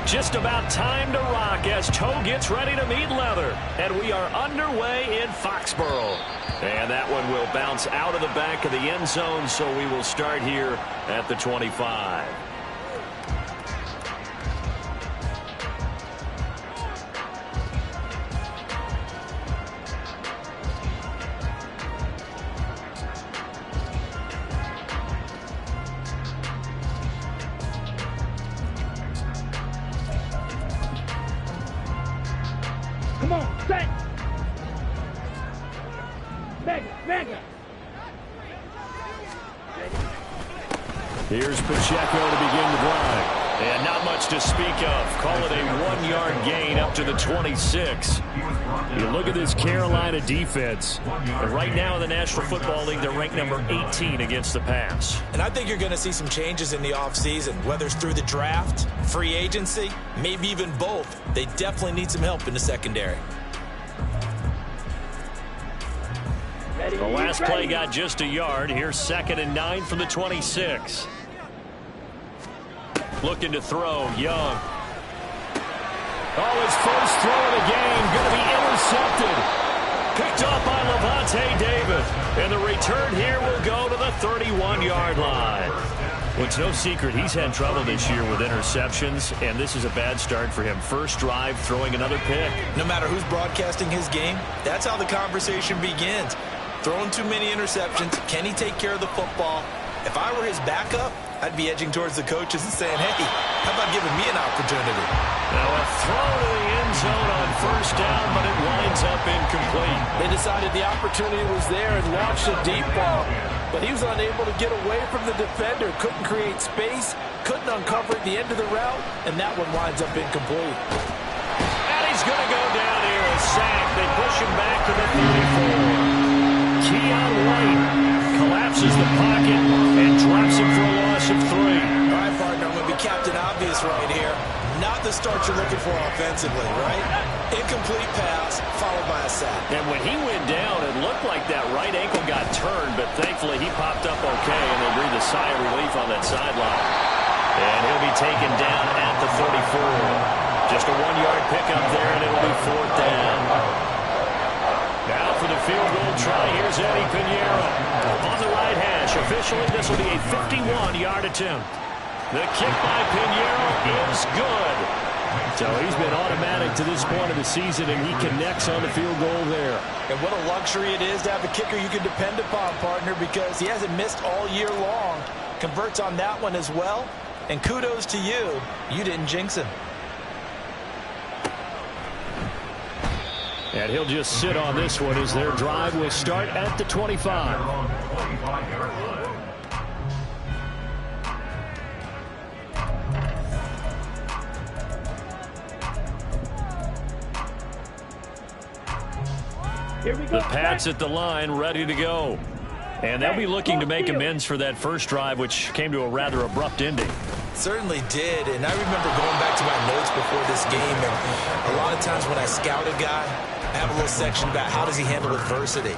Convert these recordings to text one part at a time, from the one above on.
Just about time to rock as toe gets ready to meet leather. And we are underway in Foxborough. And that one will bounce out of the back of the end zone, so we will start here at the 25. Come on, set! Mega! Here's Pacheco to begin the drive. And not much to speak of. Call it a 1-yard gain up to the 26. You look at this Carolina defense. And right now in the National Football League, they're ranked number 18 against the pass. And I think you're going to see some changes in the offseason, whether it's through the draft, free agency, maybe even both. They definitely need some help in the secondary. The last play got just a yard. Here's 2nd and 9 from the 26. Looking to throw, Young. Oh, his first throw of the game going to be intercepted. Picked up by Lavonte David. And the return here will go to the 31-yard line. Well, it's no secret he's had trouble this year with interceptions, and this is a bad start for him. First drive, throwing another pick. No matter who's broadcasting his game, that's how the conversation begins. Throwing too many interceptions. Can he take care of the football? If I were his backup, I'd be edging towards the coaches and saying, hey, how about giving me an opportunity? Now a throw to the end zone on first down, but it winds up incomplete. They decided the opportunity was there and launched a deep ball, but he was unable to get away from the defender, couldn't create space, couldn't uncover at the end of the route, and that one winds up incomplete. And he's going to go down here, a sack. They push him back to the 34. Keon White collapses the pocket and drops him for a loss of 3. All right, partner, I'm going to be Captain Obvious right here. Not the start you're looking for offensively, right? Incomplete pass, followed by a sack. And when he went down, it looked like that right ankle got turned, but thankfully he popped up okay, and they breathed a sigh of relief on that sideline. And he'll be taken down at the 34. Just a 1-yard pickup there, and it'll be 4th down. Now for the field goal try, here's Eddie Pinheiro. On the right hash, officially this will be a 51-yard attempt. The kick by Pinheiro is good. So he's been automatic to this point of the season, and he connects on the field goal there. And what a luxury it is to have a kicker you can depend upon, partner, because he hasn't missed all year long. Converts on that one as well. And kudos to you. You didn't jinx him. And he'll just sit on this one as their drive will start at the 25. The Pats at the line, ready to go. And they'll be looking to make amends for that first drive, which came to a rather abrupt ending. Certainly did, and I remember going back to my notes before this game, and a lot of times when I scout a guy, I have a little section about how does he handle adversity.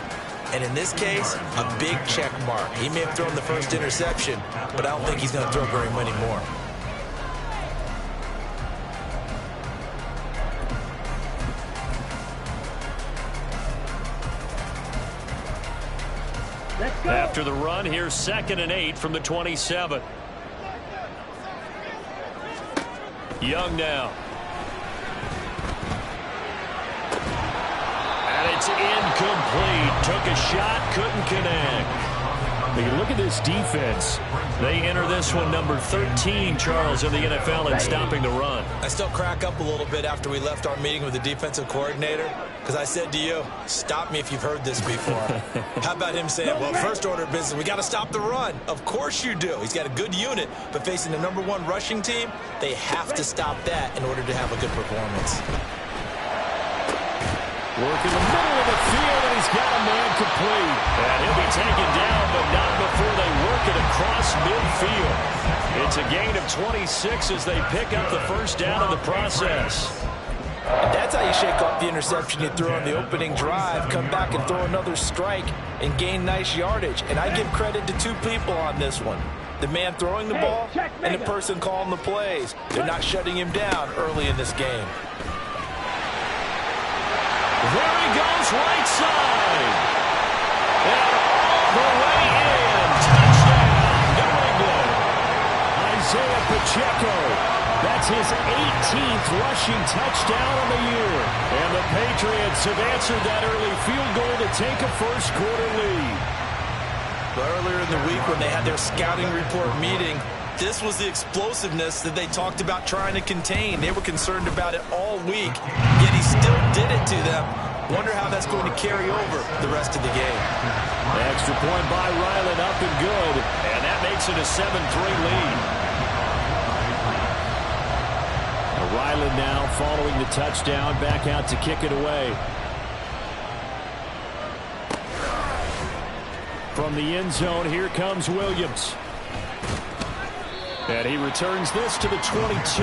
And in this case, a big check mark. He may have thrown the first interception, but I don't think he's going to throw very many more. After the run, here's 2nd and 8 from the 27. Young now. And it's incomplete. Took a shot, couldn't connect. But you look at this defense. They enter this one number 13, Charles, in the NFL in stopping the run. I still crack up a little bit after we left our meeting with the defensive coordinator, because I said to you, stop me if you've heard this before. How about him saying, well, first order of business, we got to stop the run. Of course you do. He's got a good unit, but facing the #1 rushing team, they have to stop that in order to have a good performance. Work in the middle of the field, and he's got a man complete. And he'll be taken down, but not before they work it across midfield. It's a gain of 26 as they pick up the first down in the process. And that's how you shake off the interception you threw on the opening drive, come back and throw another strike and gain nice yardage. And I give credit to two people on this one. The man throwing the ball and the person calling the plays. They're not shutting him down early in this game. There he goes, right side. And all the way in. Touchdown, New England. Isaiah Pacheco. That's his 18th rushing touchdown of the year. And the Patriots have answered that early field goal to take a first-quarter lead. Earlier in the week when they had their scouting report meeting, this was the explosiveness that they talked about trying to contain. They were concerned about it all week, yet he still did it to them. Wonder how that's going to carry over the rest of the game. Extra point by Ryland, up and good. And that makes it a 7-3 lead. Ryland now following the touchdown, back out to kick it away. From the end zone, here comes Williams. And he returns this to the 22.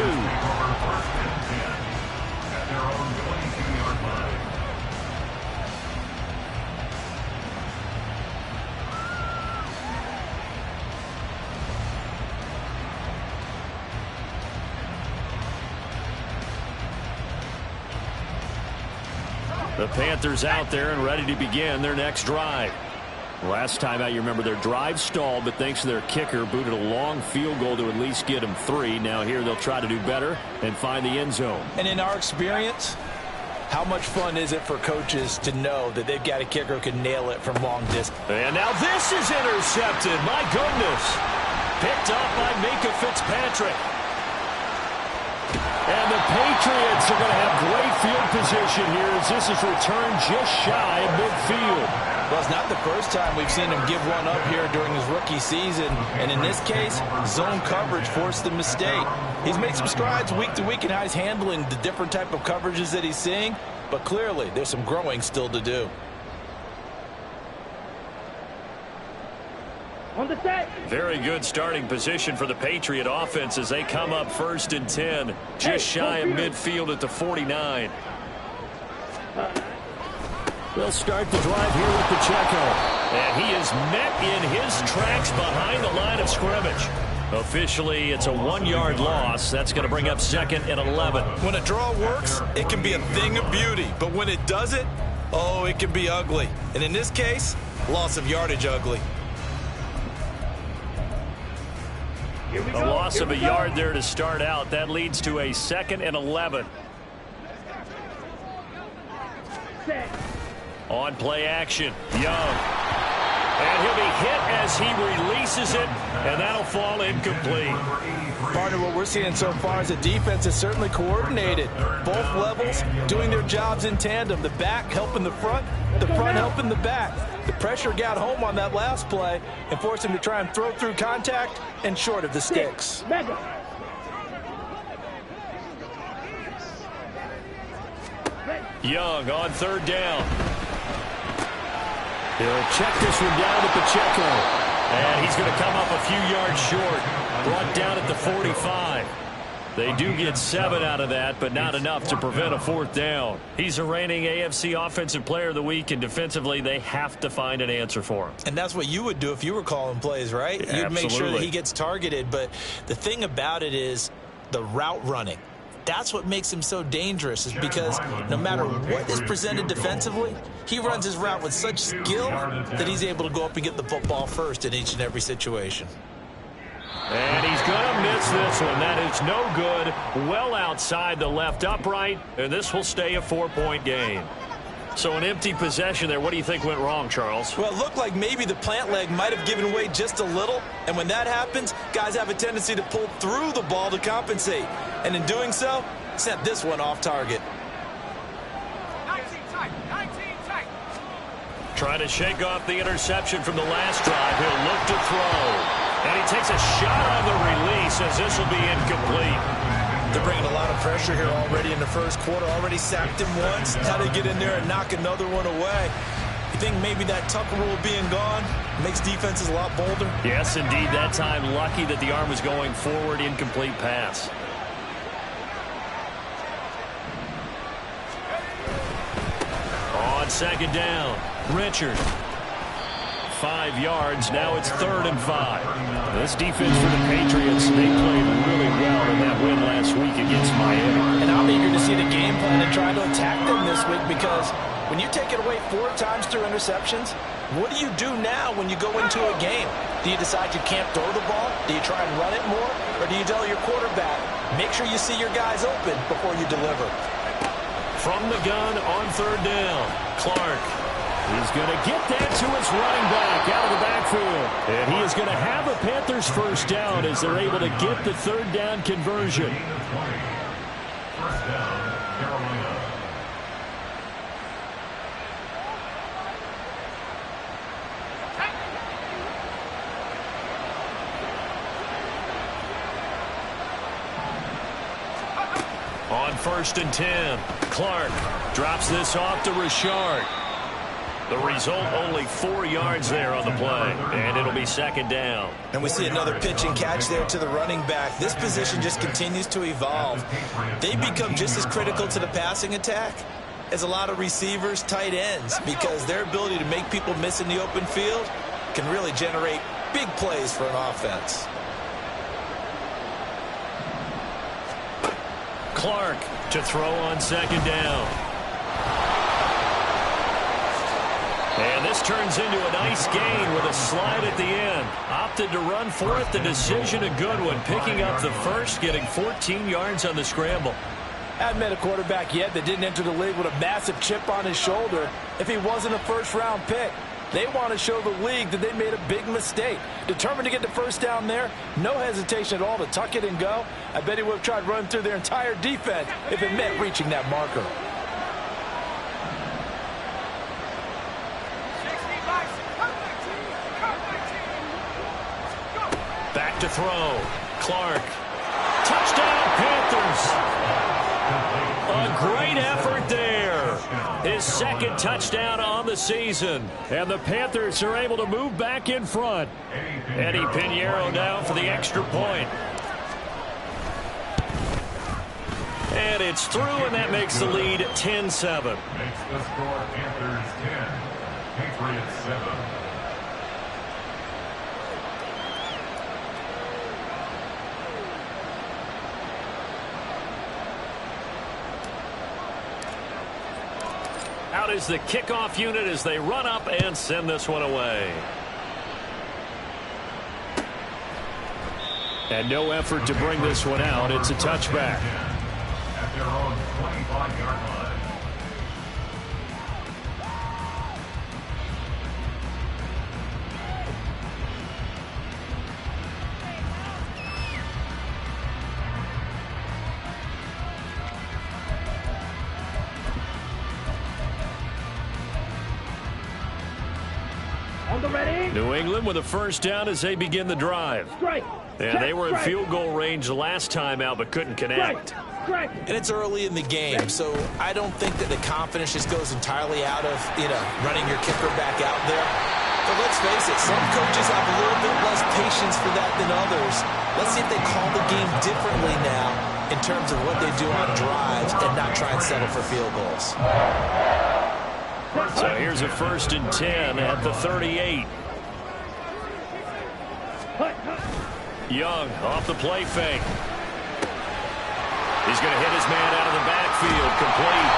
The Panthers out there and ready to begin their next drive. Last time out, you remember their drive stalled, but thanks to their kicker, booted a long field goal to at least get them 3. Now here they'll try to do better and find the end zone. And in our experience, how much fun is it for coaches to know that they've got a kicker who can nail it from long distance? And now this is intercepted. My goodness. Picked up by Minkah Fitzpatrick. And the Patriots are going to have great field position here as this is returned just shy of midfield. Well, it's not the first time we've seen him give one up here during his rookie season. And in this case, zone coverage forced the mistake. He's made some strides week to week in how he's handling the different type of coverages that he's seeing. But clearly, there's some growing still to do. On the set. Very good starting position for the Patriot offense as they come up 1st and 10. Just shy of midfield at the 49. They'll start the drive here with Pacheco. And he is met in his tracks behind the line of scrimmage. Officially, it's a 1-yard loss. That's going to bring up 2nd and 11. When a draw works, it can be a thing of beauty. But when it doesn't, oh, it can be ugly. And in this case, loss of yardage ugly. A loss of a yard there to start out. That leads to a 2nd and 11. Set. On play action, Young. And he'll be hit as he releases it, and that'll fall incomplete. Partner, what we're seeing so far is the defense is certainly coordinated. Both levels doing their jobs in tandem. The back helping the front helping the back. The pressure got home on that last play and forced him to try and throw through contact and short of the sticks. Mega. Young on 3rd down. He'll check this one down to Pacheco. And he's going to come up a few yards short. Brought down at the 45. They do get 7 out of that, but not enough to prevent a 4th down. He's a reigning AFC Offensive Player of the Week, and defensively, they have to find an answer for him. And that's what you would do if you were calling plays, right? Yeah, you'd make sure that absolutely. he gets targeted. But the thing about it is the route running. That's what makes him so dangerous, is because no matter what is presented defensively, he runs his route with such skill that he's able to go up and get the football first in each and every situation. And he's going to miss this one. That is no good. Well outside the left upright, and this will stay a 4-point game. So an empty possession there. What do you think went wrong, Charles? Well, it looked like maybe the plant leg might have given way just a little. And when that happens, guys have a tendency to pull through the ball to compensate. And in doing so, sent this one off target. 19 tight. Trying to shake off the interception from the last drive. He'll look to throw. And he takes a shot on the release as this will be incomplete. They're bringing a lot of pressure here already in the first quarter. Already sacked him once. How to get in there and knock another one away. You think maybe that Tucker rule being gone makes defenses a lot bolder? Yes, indeed. That time lucky that the arm was going forward. Incomplete pass. On 2nd down, Richard 5 yards. Now it's 3rd and 5. This defense for the Patriots, they played really well in that win last week against Miami. And I'm eager to see the game plan and try to attack them this week, because when you take it away 4 times through interceptions, what do you do now when you go into a game? Do you decide you can't throw the ball? Do you try and run it more? Or do you tell your quarterback, make sure you see your guys open before you deliver? From the gun on 3rd down, Clark. He's going to get that to his running back out of the backfield. And he is going to have a Panthers first down as they're able to get the 3rd down conversion. First down, Carolina. On 1st and 10, Clark drops this off to Richard. The result, only 4 yards there on the play, and it'll be 2nd down. And we see another pitch and catch there to the running back. This position just continues to evolve. They become just as critical to the passing attack as a lot of receivers, tight ends, because their ability to make people miss in the open field can really generate big plays for an offense. Clark to throw on 2nd down. And this turns into a nice gain with a slide at the end. Opted to run for it. The decision a good one. Picking up the first, getting 14 yards on the scramble. Haven't met a quarterback yet that didn't enter the league with a massive chip on his shoulder if he wasn't a first-round pick. They want to show the league that they made a big mistake. Determined to get the first down there. No hesitation at all to tuck it and go. I bet he would have tried running through their entire defense if it meant reaching that marker. Back to throw. Clark. Touchdown, Panthers. A great effort there. His 2nd touchdown on the season. And the Panthers are able to move back in front. Eddie Pinheiro down for the extra point. And it's through, and that makes the lead 10-7. Makes the score Panthers 10, Patriots 7. Out is the kickoff unit as they run up and send this one away. And no effort to bring this one out. It's a touchback. At their own 25-yard line. New England with a first down as they begin the drive. And they were in field goal range last time out but couldn't connect. And it's early in the game, so I don't think that the confidence just goes entirely out of, running your kicker back out there. But let's face it, some coaches have a little bit less patience for that than others. Let's see if they call the game differently now in terms of what they do on drives and not try and settle for field goals. So here's a 1st and 10 at the 38. Young off the play fake. He's going to hit his man out of the backfield, complete.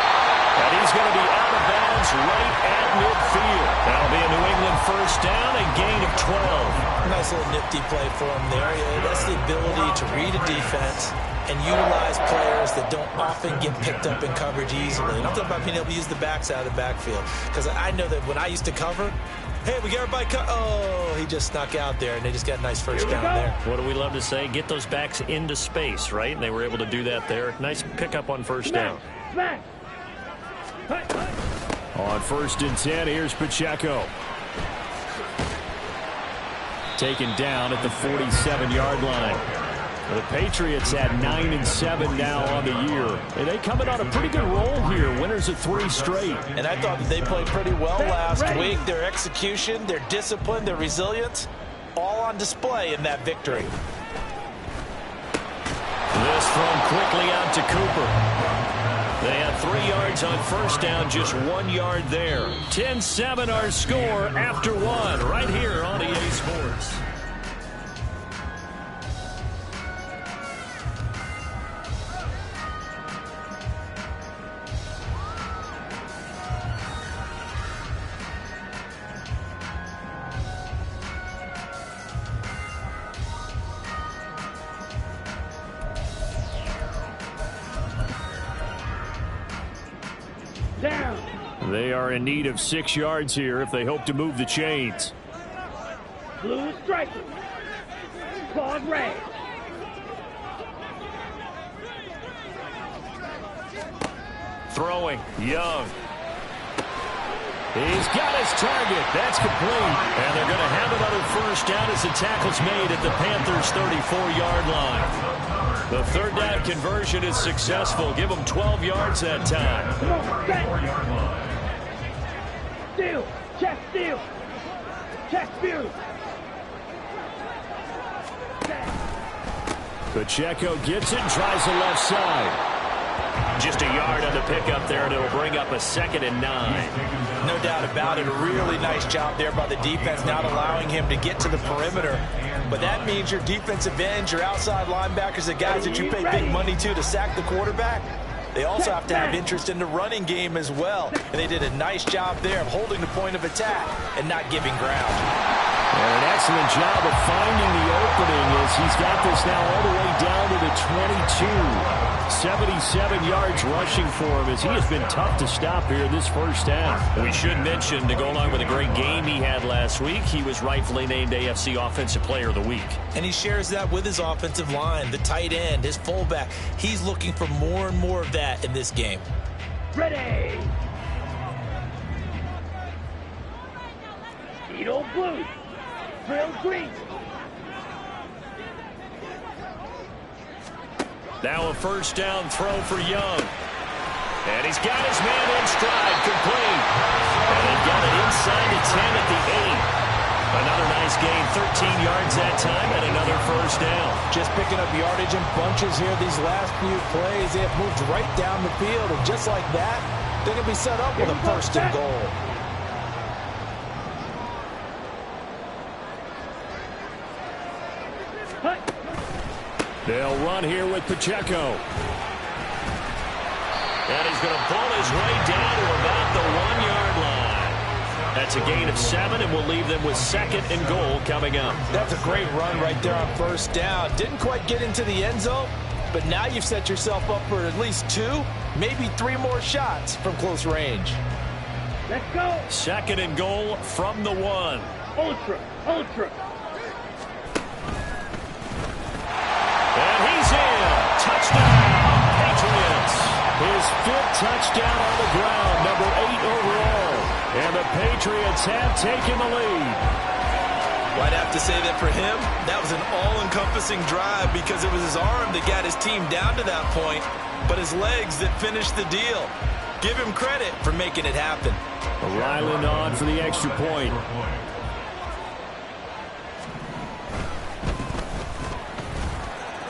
And he's going to be out of bounds right at midfield. That'll be a New England first down, a gain of 12. Nice little nifty play for him there. That's the ability to read a defense and utilize players that don't often get picked up in coverage easily. And I'm talking about being able to use the backs out of the backfield. Because I know that when I used to cover, hey, we got everybody oh, he just snuck out there, and they just got a nice first down there. What do we love to say? Get those backs into space, right? And they were able to do that there. Nice pickup on first down. On 1st and 10, here's Pacheco. Taken down at the 47-yard line. The Patriots at 9-7 now on the year. And they coming on a pretty good roll here. Winners of 3 straight. And I thought that they played pretty well last week. Their execution, their discipline, their resilience, all on display in that victory. This thrown quickly out to Cooper. They had 3 yards on first down, just 1 yard there. 10-7 our score after 1 right here on EA Sports. Down. They are in need of 6 yards here if they hope to move the chains. Blue striker. Claude Ray. Throwing, Young. He's got his target. That's complete. And they're going to have another first down as the tackle's made at the Panthers' 34-yard line. The third down conversion is successful. Give them 12 yards that time. Come on, set. Steal. Check steal. Check steal. Pacheco gets it and tries the left side. Just a yard on the pickup there, and it'll bring up a 2nd and 9. No doubt about it. A really nice job there by the defense, not allowing him to get to the perimeter. But that means your defensive ends, your outside linebackers, the guys that you pay big money to sack the quarterback, they also have to have interest in the running game as well. And they did a nice job there of holding the point of attack and not giving ground. And an excellent job of finding the opening as he's got this now all the way down to the 22. 77 yards rushing for him as he has been tough to stop here this first half. We should mention, to go along with a great game he had last week, he was rightfully named AFC Offensive Player of the Week. And he shares that with his offensive line, the tight end, his fullback. He's looking for more and more of that in this game. Ready. Edo blue. Drill green. Now a first down throw for Young. And he's got his man in stride, complete. And they've got it inside the 10 at the 8. Another nice gain, 13 yards that time, and another first down. Just picking up yardage in bunches here these last few plays. They have moved right down the field, and just like that, they're going to be set up with a first and goal. They'll run here with Pacheco. And he's going to pull his way down to about the 1-yard line. That's a gain of 7, and we'll leave them with 2nd and goal coming up. That's a great run right there on first down. Didn't quite get into the end zone, but now you've set yourself up for at least 2, maybe 3 more shots from close range. Let's go. 2nd and goal from the 1. Ultra. Ultra. And he's in. Touchdown, Patriots. His 5th touchdown on the ground, number 8 overall. And the Patriots have taken the lead. Well, I'd have to say that for him, that was an all-encompassing drive because it was his arm that got his team down to that point, but his legs that finished the deal. Give him credit for making it happen. Ryland on for the extra point.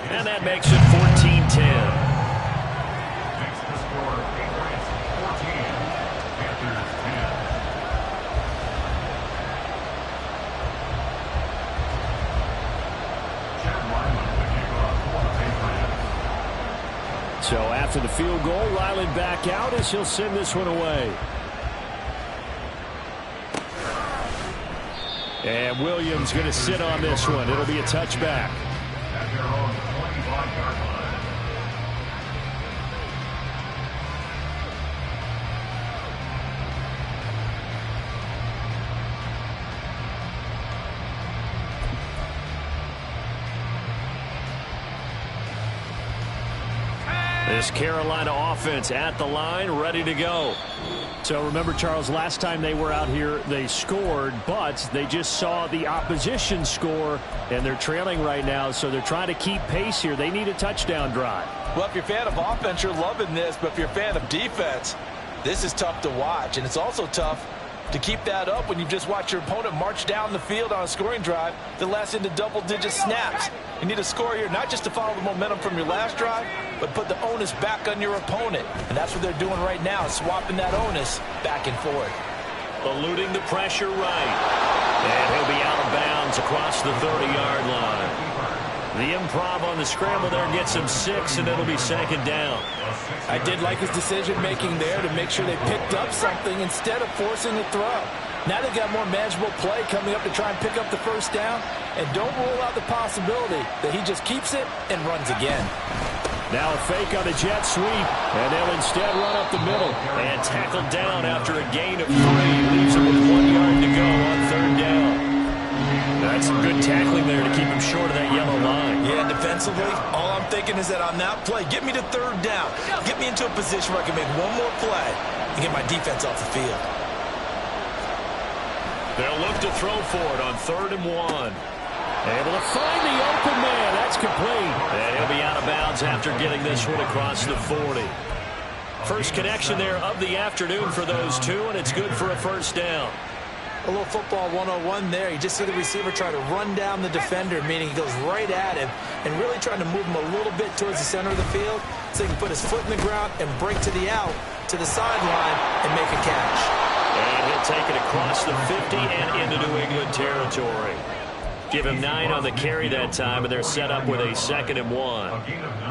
And that makes it 14-10. Next to score, Patriots 14, Panthers 10. Chad Ryland, the kickoff for the Patriots. So after the field goal, Ryland back out as he'll send this one away. And Williams going to sit on this one. It'll be a touchback. At their own 25-yard line. This Carolina offense at the line, ready to go. So remember, Charles, last time they were out here, they scored, but they just saw the opposition score, and they're trailing right now, so they're trying to keep pace here. They need a touchdown drive. Well, if you're a fan of offense, you're loving this, but if you're a fan of defense, this is tough to watch, and it's also tough To keep that up when you just watch your opponent march down the field on a scoring drive that lasts into double-digit snaps. You need a score here not just to follow the momentum from your last drive, but put the onus back on your opponent. And that's what they're doing right now, swapping that onus back and forth. Eluding the pressure right. And he'll be out of bounds across the 30-yard line. The improv on the scramble there gets him 6, and it'll be second down. I did like his decision-making there to make sure they picked up something instead of forcing a throw. Now they've got more manageable play coming up to try and pick up the first down, and don't rule out the possibility that he just keeps it and runs again. Now a fake on a jet sweep, and they'll instead run up the middle and tackled down after a gain of 3. Leaves him with 1 yard to go on third down. That's some good tackling there to keep him short of that yellow line. Yeah, defensively, all I'm thinking is that on that play, get me to third down. Get me into a position where I can make one more play and get my defense off the field. They'll look to throw for it on 3rd and 1. Able to find the open man. That's complete. And he'll be out of bounds after getting this one across the 40. First connection there of the afternoon for those two, and it's good for a first down. A little football 101 there. You just see the receiver try to run down the defender, meaning he goes right at him and really trying to move him a little bit towards the center of the field so he can put his foot in the ground and break to the out, to the sideline, and make a catch. And he'll take it across the 50 and into New England territory. Give him 9 on the carry that time, and they're set up with a 2nd and 1.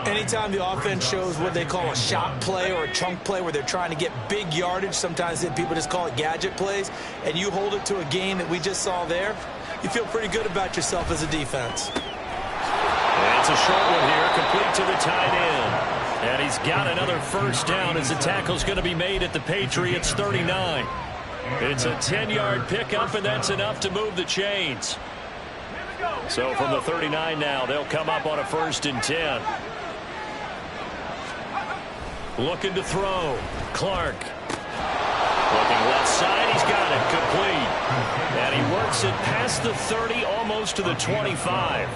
Anytime the offense shows what they call a shot play or a chunk play where they're trying to get big yardage, sometimes people just call it gadget plays, and you hold it to a gain that we just saw there, you feel pretty good about yourself as a defense. And it's a short one here, complete to the tight end. And he's got another first down as the tackle's going to be made at the Patriots 39. It's a 10-yard pickup, and that's enough to move the chains. So from the 39 now, they'll come up on a 1st and 10. Looking to throw. Clark. Looking left side. He's got it. Complete. And he works it past the 30, almost to the 25.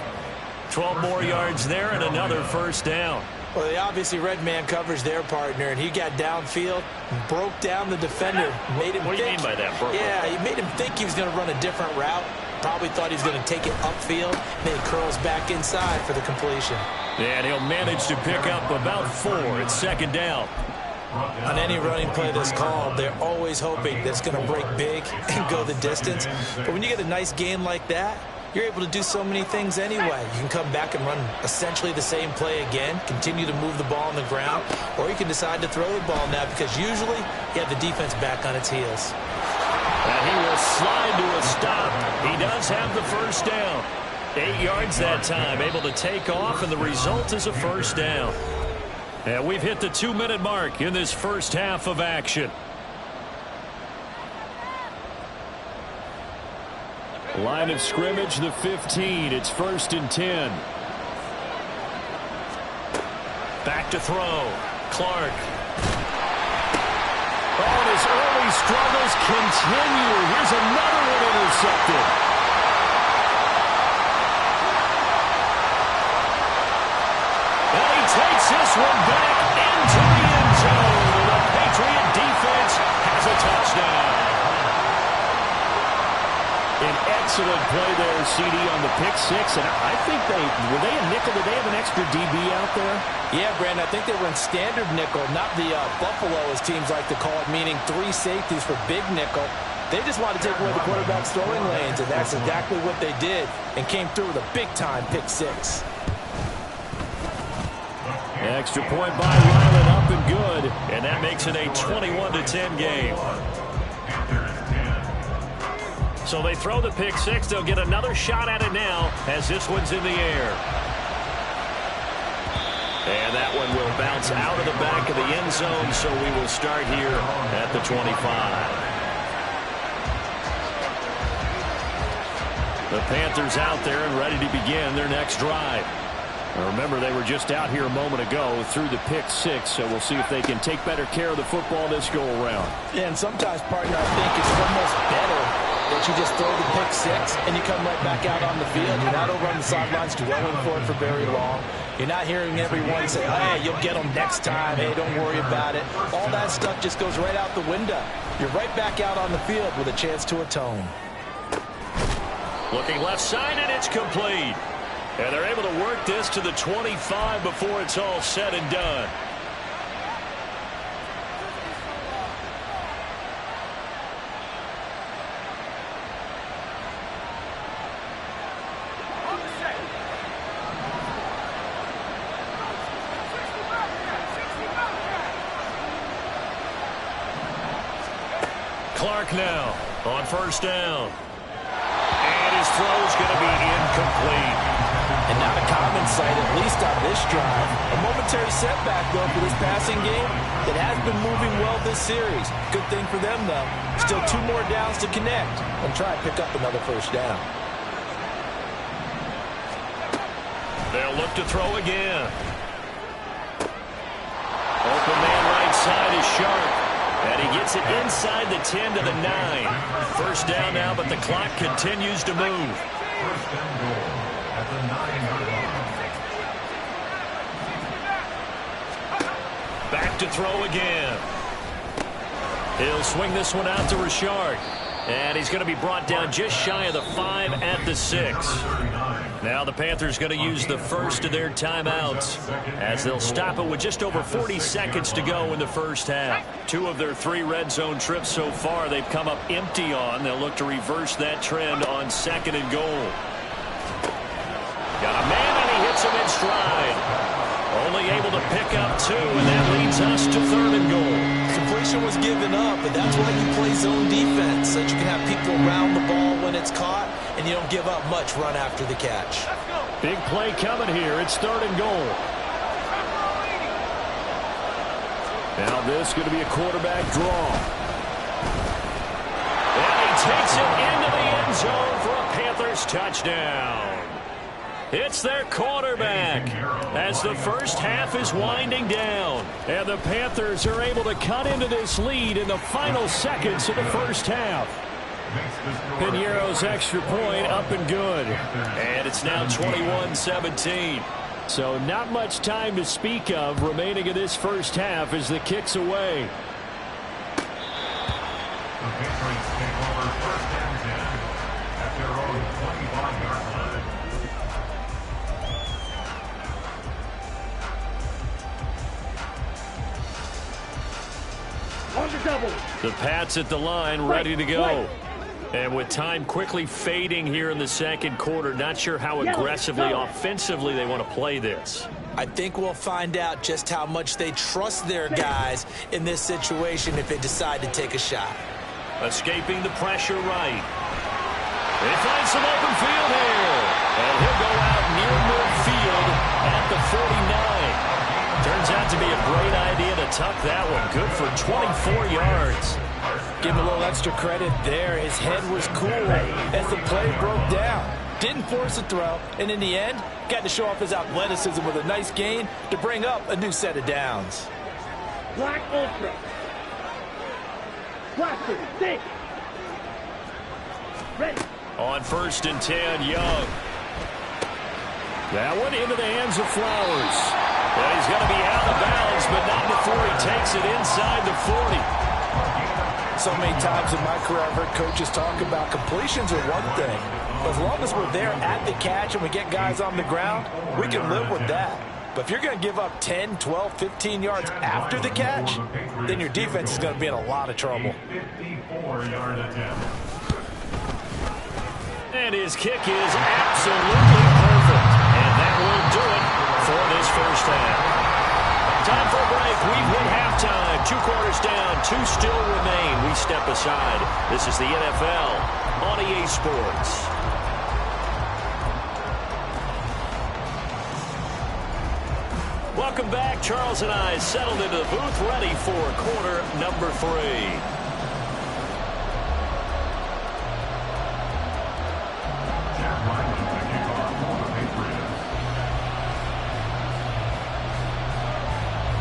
12 more yards there and another first down. Well, they obviously red man coverage their partner, and he got downfield, broke down the defender, made him What do you mean by that, Burke? Yeah, he made him think he was going to run a different route. Probably thought he was going to take it upfield. Then he curls back inside for the completion. And he'll manage to pick up about 4. It's 2nd down. On any running play that's called, they're always hoping that's going to break big and go the distance. But when you get a nice gain like that, you're able to do so many things anyway. You can come back and run essentially the same play again, continue to move the ball on the ground, or you can decide to throw the ball now because usually you have the defense back on its heels. And he will slide to a stop. He does have the first down. 8 yards that time, able to take off, and the result is a first down. And we've hit the 2-minute mark in this first half of action. Line of scrimmage, the 15. It's 1st and 10. Back to throw. Clark. Oh, and his early struggles continue. Here's another one intercepted. And he takes this one back into the end zone. The Patriot defense has a touchdown. An excellent play there, CD, on the pick 6. And I think were they a nickel? Did they have an extra DB out there? Yeah, Brandon, I think they were in standard nickel, not the Buffalo, as teams like to call it, meaning 3 safeties for big nickel. They just wanted to take away the quarterback's throwing lanes, and that's exactly what they did, and came through with a big-time pick 6. Extra point by Ryland, up and good. And that makes it a 21-10 game. So they throw the pick 6. They'll get another shot at it now as this one's in the air. And that one will bounce out of the back of the end zone, so we will start here at the 25. The Panthers out there and ready to begin their next drive. Now remember, they were just out here a moment ago through the pick 6, so we'll see if they can take better care of the football this go-around. Yeah, and sometimes, partner, I think it's almost better that you just throw the pick 6 and you come right back out on the field. You're not over on the sidelines dwelling for it for very long. You're not hearing everyone say, hey, you'll get them next time. Hey, don't worry about it. All that stuff just goes right out the window. You're right back out on the field with a chance to atone. Looking left side, and it's complete. And they're able to work this to the 25 before it's all said and done. Clark now on first down. And his throw's going to be incomplete. And not a common sight, at least on this drive. A momentary setback, though, for this passing game that has been moving well this series. Good thing for them, though. Still 2 more downs to connect and try and pick up another first down. They'll look to throw again. Open man right side is Sharp. And he gets it inside the 10 to the 9. First down now, but the clock continues to move. First and goal at the 9-yard line. Back to throw again. He'll swing this one out to Richard. And he's going to be brought down just shy of the 5 at the 6. Now the Panthers going to use the first of their timeouts as they'll stop it with just over 40 seconds to go in the first half. 2 of their 3 red zone trips so far they've come up empty on. They'll look to reverse that trend on 2nd and goal. Got a man and he hits him in stride. Only able to pick up 2, and that leads us to 3rd and goal. Completion was given up, but that's why you play zone defense, so that you can have people around the ball when it's caught, and you don't give up much run after the catch. Big play coming here. It's 3rd and goal. Now this is going to be a quarterback draw. And he takes it into the end zone for a Panthers touchdown. It's their quarterback as the first half is winding down. And the Panthers are able to cut into this lead in the final seconds of the first half. Piñeiro's extra point up and good. And it's now 21-17. So not much time to speak of remaining in this first half as the kick's away. The Patriots take over first and 10 at their own 25-yard line. The Pats at the line, ready to go. And with time quickly fading here in the second quarter, not sure how aggressively, offensively they want to play this. I think we'll find out just how much they trust their guys in this situation if they decide to take a shot. Escaping the pressure right. They find some open field here. And he'll go out near midfield at the 49. Turns out to be a great idea to tuck that one. Good for 24 yards. Give him a little extra credit there. His head was cool as the play broke down. Didn't force a throw, and in the end, got to show off his athleticism with a nice gain to bring up a new set of downs. Black Ultra. Blaster, stick. Ready. On 1st and 10, Young. That one into the hands of Flowers. And he's going to be out of bounds, but not before he takes it inside the 40. So many times in my career I've heard coaches talk about completions are one thing. As long as we're there at the catch and we get guys on the ground, we can live with that. But if you're going to give up 10, 12, 15 yards after the catch, then your defense is going to be in a lot of trouble. 54-yard attempt. And his kick is absolutely perfect. And that will do it for this first half. Time for a break. We've hit halftime. 2 quarters down. 2 still remain. We step aside. This is the NFL on EA Sports. Welcome back. Charles and I settled into the booth, ready for quarter number 3.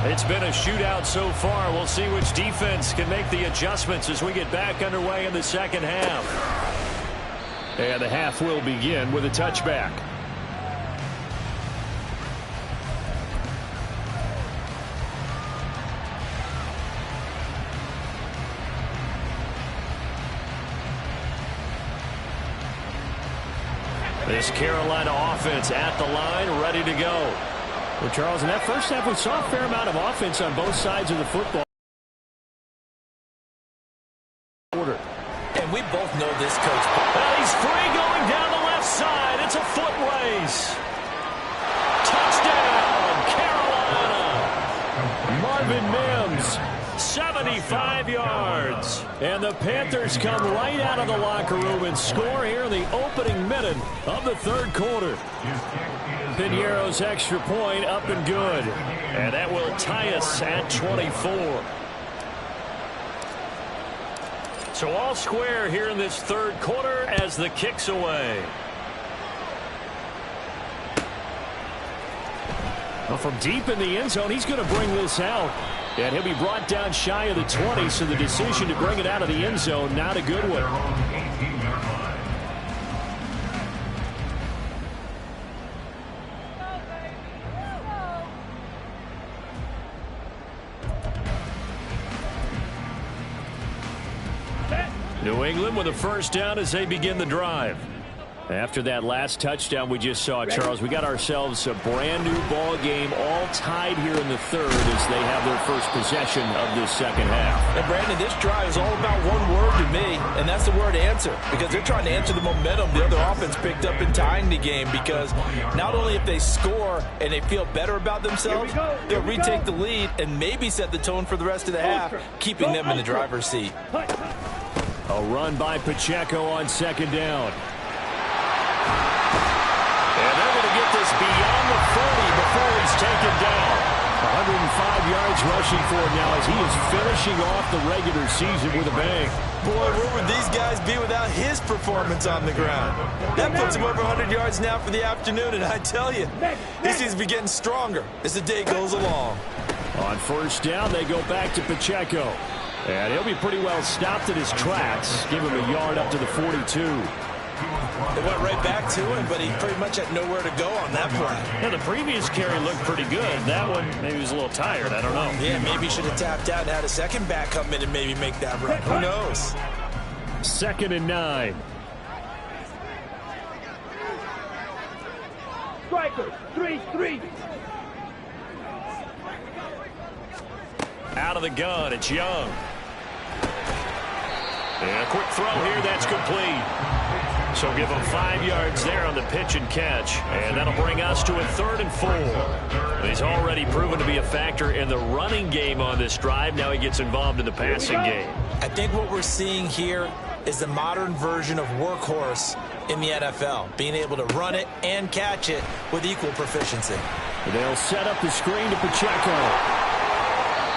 It's been a shootout so far. We'll see which defense can make the adjustments as we get back underway in the second half. And the half will begin with a touchback. This Carolina offense at the line, ready to go. Well, Charles, in that first half, we saw a fair amount of offense on both sides of the football. And we both know this coach. Well, he's free going down the left side. It's a foot race. Touchdown, Carolina. Marvin Mims, 75 yards. And the Panthers come right out of the locker room and score here in the opening minute of the third quarter. Piñeiro's extra point up and good. And that will tie us at 24. So all square here in this third quarter as the kick's away. Well, from deep in the end zone, he's going to bring this out. And he'll be brought down shy of the 20, so the decision to bring it out of the end zone, not a good one. New England with a first down as they begin the drive. After that last touchdown we just saw, Charles, we got ourselves a brand new ball game, all tied here in the third as they have their first possession of this second half. And Brandon, this drive is all about one word to me, and that's the word answer, because they're trying to answer the momentum the other offense picked up in tying the game, because not only if they score and they feel better about themselves, they'll retake the lead and maybe set the tone for the rest of the half, keeping them in the driver's seat. A run by Pacheco on second down. And they're going to get this beyond the 40 before he's taken down. 105 yards rushing for him now as he is finishing off the regular season with a bang. Boy, where would these guys be without his performance on the ground? That puts him over 100 yards now for the afternoon, and I tell you, he seems to be getting stronger as the day goes along. On first down, they go back to Pacheco. And he'll be pretty well stopped in his tracks. Give him a yard up to the 42. They went right back to him, but he pretty much had nowhere to go on that play. Yeah, the previous carry looked pretty good. That one, maybe he was a little tired. I don't know. Yeah, maybe he should have tapped out and had a second back come in and maybe make that run. Who knows? 2nd and 9. Strikers, 3-3. Out of the gun, it's Young. And a quick throw here, that's complete. So give him 5 yards there on the pitch and catch. And that'll bring us to a 3rd and 4. He's already proven to be a factor in the running game on this drive. Now he gets involved in the passing game. I think what we're seeing here is the modern version of workhorse in the NFL, being able to run it and catch it with equal proficiency. They'll set up the screen to Pacheco.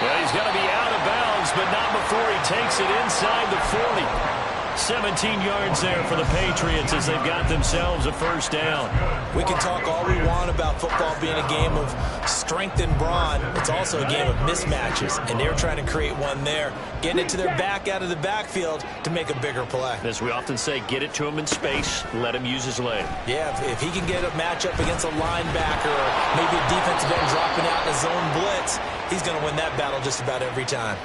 Well, he's got to be out of bounds, but not before he takes it inside the 40. 17 yards there for the Patriots as they've got themselves a first down. We can talk all we want about football being a game of strength and brawn. It's also a game of mismatches, and they're trying to create one there, getting it to their back out of the backfield to make a bigger play. As we often say, get it to him in space, let him use his leg. Yeah, if he can get a matchup against a linebacker or maybe a defensive end dropping out in a zone blitz, he's going to win that battle just about every time.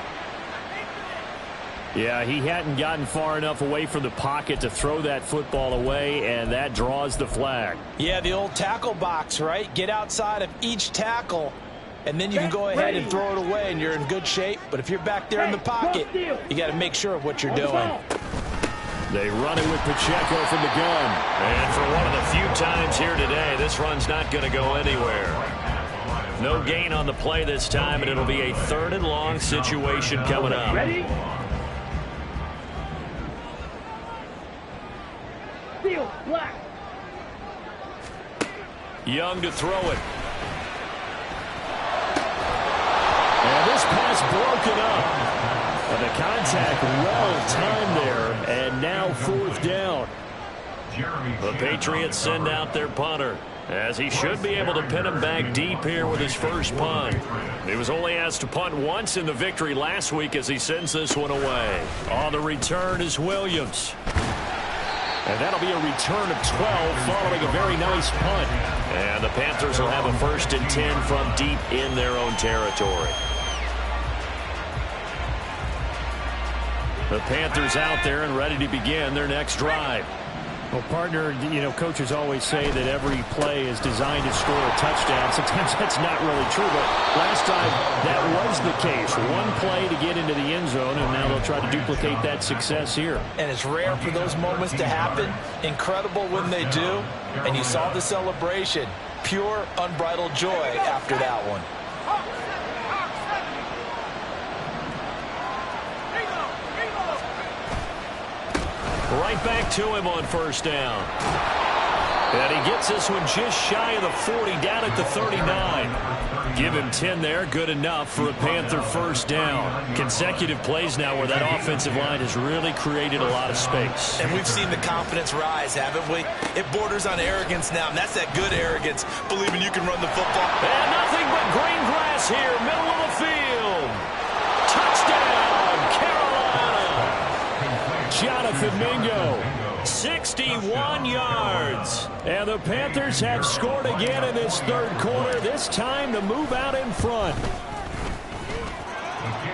Yeah, he hadn't gotten far enough away from the pocket to throw that football away, and that draws the flag. Yeah, the old tackle box, right? Get outside of each tackle, and then you can go ahead and throw it away, and you're in good shape. But if you're back there in the pocket, you got to make sure of what you're doing. They run it with Pacheco from the gun. And for one of the few times here today, this run's not going to go anywhere. No gain on the play this time, and it'll be a 3rd and long situation coming up. Ready? Steel, black. Young to throw it. And this pass broken up. And the contact well timed there, and now 4th down. The Patriots send out their punter, as he should be able to pin him back deep here with his first punt. He was only asked to punt once in the victory last week as he sends this one away. On the return is Williams. And that'll be a return of 12 following a very nice punt. And the Panthers will have a 1st and 10 from deep in their own territory. The Panthers out there and ready to begin their next drive. Well, partner, coaches always say that every play is designed to score a touchdown. Sometimes that's not really true, but last time that was the case. One play to get into the end zone, and now they'll try to duplicate that success here. And it's rare for those moments to happen. Incredible when they do. And you saw the celebration. Pure, unbridled joy after that one. Right back to him on first down. And he gets this one just shy of the 40, down at the 39. Give him 10 there, good enough for a Panther first down. Consecutive plays now where that offensive line has really created a lot of space. And we've seen the confidence rise, haven't we? It borders on arrogance now, and that's that good arrogance, believing you can run the football. And nothing but green grass here, middle of the field. Touchdown, Carolina. Jonathan Mingo, 61 yards. And the Panthers have scored again in this third quarter, this time to move out in front.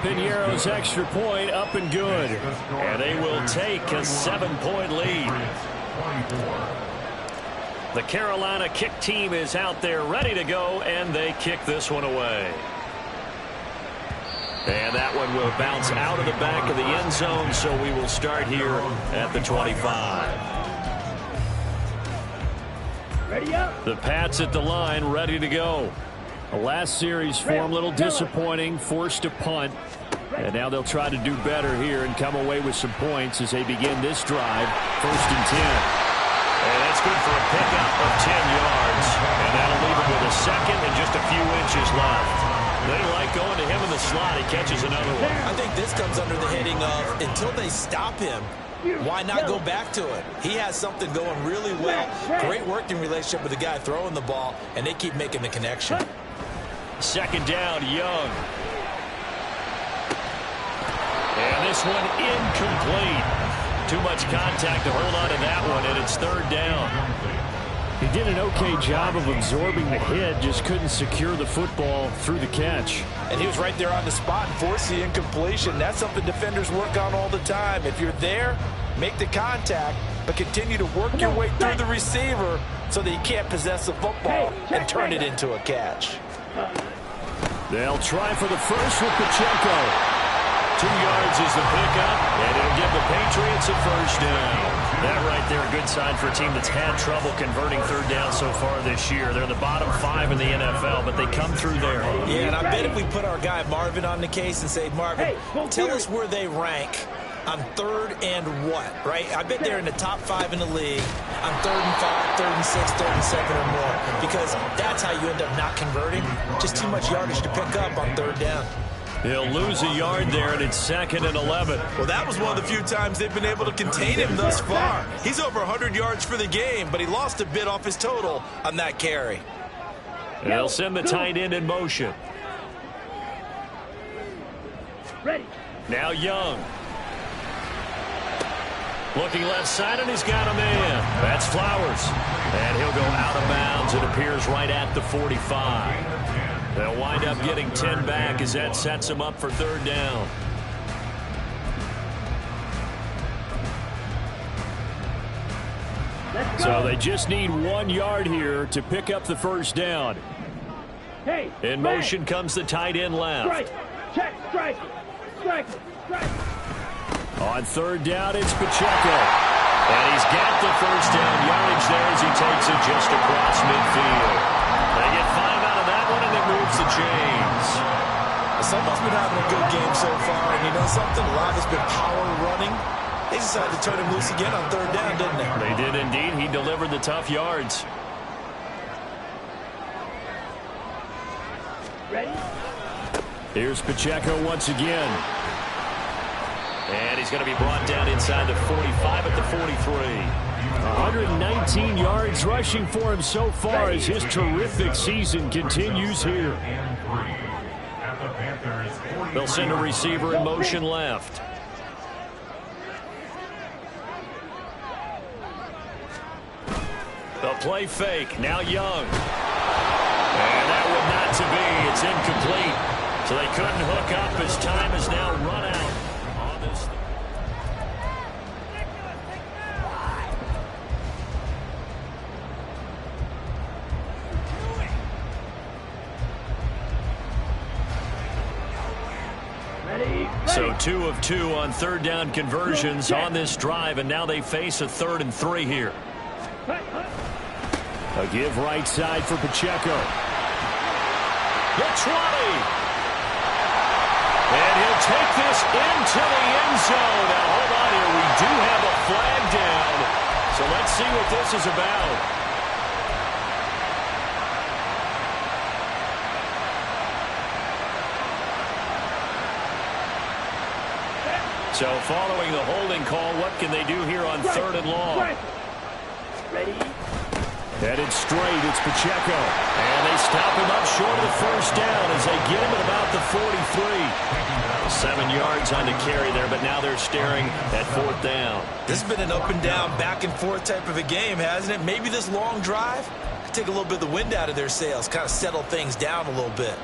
Piñeiro's extra point up and good. And they will take a 7-point lead. The Carolina kick team is out there ready to go, and they kick this one away. And that one will bounce out of the back of the end zone, so we will start here at the 25. Ready up. The Pats at the line, ready to go. The last series form, a little disappointing, forced to punt. And now they'll try to do better here and come away with some points as they begin this drive, 1st and 10. And that's good for a pickup of 10 yards. And that'll leave him with a second and just a few inches left. They like going to him in the slot. He catches another one. I think this comes under the heading of, until they stop him, why not go back to it? He has something going really well. Great working relationship with the guy throwing the ball, and they keep making the connection. Second down, Young. And this one incomplete. Too much contact to hold on to that one, and it's 3rd down. He did an okay job of absorbing the hit, just couldn't secure the football through the catch. And he was right there on the spot and forced the incompletion. That's something defenders work on all the time. If you're there, make the contact, but continue to work your way through the receiver so that he can't possess the football and turn it into a catch. They'll try for the first with Pacheco. 2 yards is the pickup, and it'll give the Patriots a first down. That right there, a good sign for a team that's had trouble converting 3rd down so far this year. They're the bottom 5 in the NFL, but they come through there. Yeah, and I bet if we put our guy Marvin on the case and say, Marvin, tell us where they rank on 3rd and what, right? I bet they're in the top 5 in the league on 3rd and 5, 3rd and 6, 3rd and 7 or more, because that's how you end up not converting. Just too much yardage to pick up on 3rd down. He'll lose a yard there, and it's 2nd and 11. Well, that was one of the few times they've been able to contain him thus far. He's over 100 yards for the game, but he lost a bit off his total on that carry. And they'll send the tight end in motion. Ready. Now Young. Looking left side, and he's got a man. That's Flowers. And he'll go out of bounds. It appears right at the 45. They'll wind up getting 10 back as that sets them up for 3rd down. So they just need 1 yard here to pick up the first down. Hey. In motion comes the tight end left. Strike. Check. Strike. Strike. Strike. On 3rd down, it's Pacheco. And he's got the first down yardage there as he takes it just across midfield. They get 5 out of that one, and it moves the chains. Someone's been having a good game so far, and you know something? A lot has been power running. They decided to turn him loose again on 3rd down, didn't they? They did indeed. He delivered the tough yards. Ready. Here's Pacheco once again. And he's going to be brought down inside the 45 at the 43. 119 yards rushing for him so far as his terrific season continues here. They'll send a receiver in motion left. They'll play fake. Now Young. And that one not to be. It's incomplete. So they couldn't hook up as time has now run out on this. So 2 of 2 on third down conversions on this drive, and now they face a 3rd and 3 here. A give right side for Pacheco. The 20. And he'll take this into the end zone. Now, hold on here. We do have a flag down. So let's see what this is about. So following the holding call, what can they do here on 3rd and long? Ready? Headed straight, it's Pacheco. And they stop him up short of the first down as they get him at about the 43. 7 yards on the carry there, but now they're staring at 4th down. This has been an up and down, back and forth type of a game, hasn't it? Maybe this long drive could take a little bit of the wind out of their sails, kind of settle things down a little bit.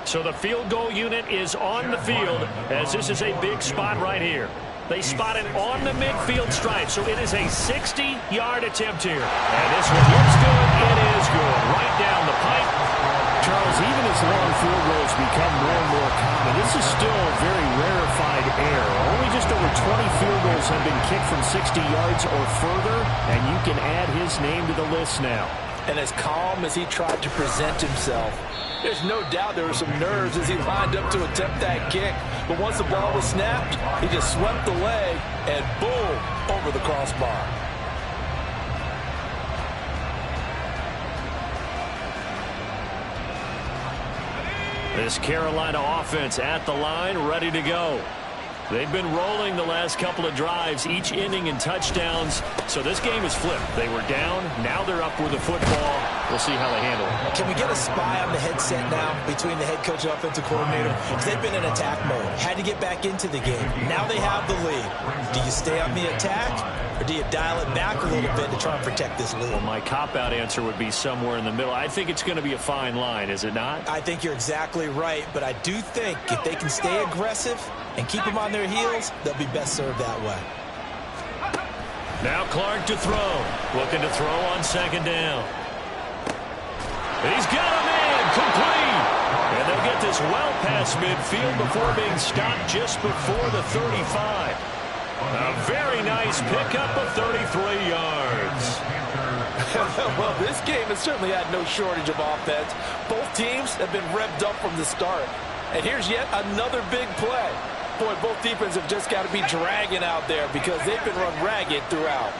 So the field goal unit is on the field as this is a big spot right here. They spot it on the midfield stripe, so it is a 60-yard attempt here. And this one looks good. It is good. Right down the pipe. Charles, even as long field goals become more and more common, this is still a very rarefied error. Only just over 20 field goals have been kicked from 60 yards or further, and you can add his name to the list now. And as calm as he tried to present himself, there's no doubt there were some nerves as he lined up to attempt that kick. But once the ball was snapped, he just swept the leg and boom, over the crossbar. This Carolina offense at the line, ready to go. They've been rolling the last couple of drives, each inning in touchdowns. So this game is flipped. They were down. Now they're up with the football. We'll see how they handle it. Can we get a spy on the headset now between the head coach and offensive coordinator? Because they've been in attack mode. Had to get back into the game. Now they have the lead. Do you stay on the attack, or do you dial it back a little bit to try and protect this lead? Well, my cop-out answer would be somewhere in the middle. I think it's going to be a fine line, is it not? I think you're exactly right, but I do think if they can stay aggressive and keep them on their heels, they'll be best served that way. Now Clark to throw. Looking to throw on 2nd down. He's got a man complete. And they'll get this well past midfield before being stopped just before the 35. A very nice pickup of 33 yards. Well, this game has certainly had no shortage of offense. Both teams have been revved up from the start. And here's yet another big play. Boy, both defenses have just got to be dragging out there because they've been run ragged throughout.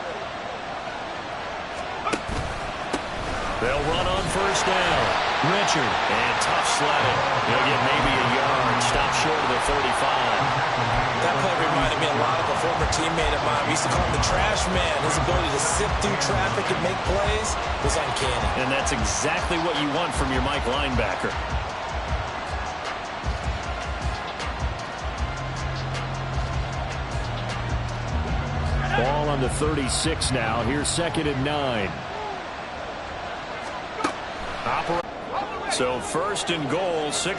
They'll run on 1st down. Richard, and tough sledding. He'll get maybe a yard. Stop short of the 35. That play reminded me a lot of a former teammate of mine. We used to call him the trash man. His ability to sift through traffic and make plays was uncanny. And that's exactly what you want from your Mike linebacker. Ball on the 36 now. Here's 2nd and 9. So 1st and goal, 6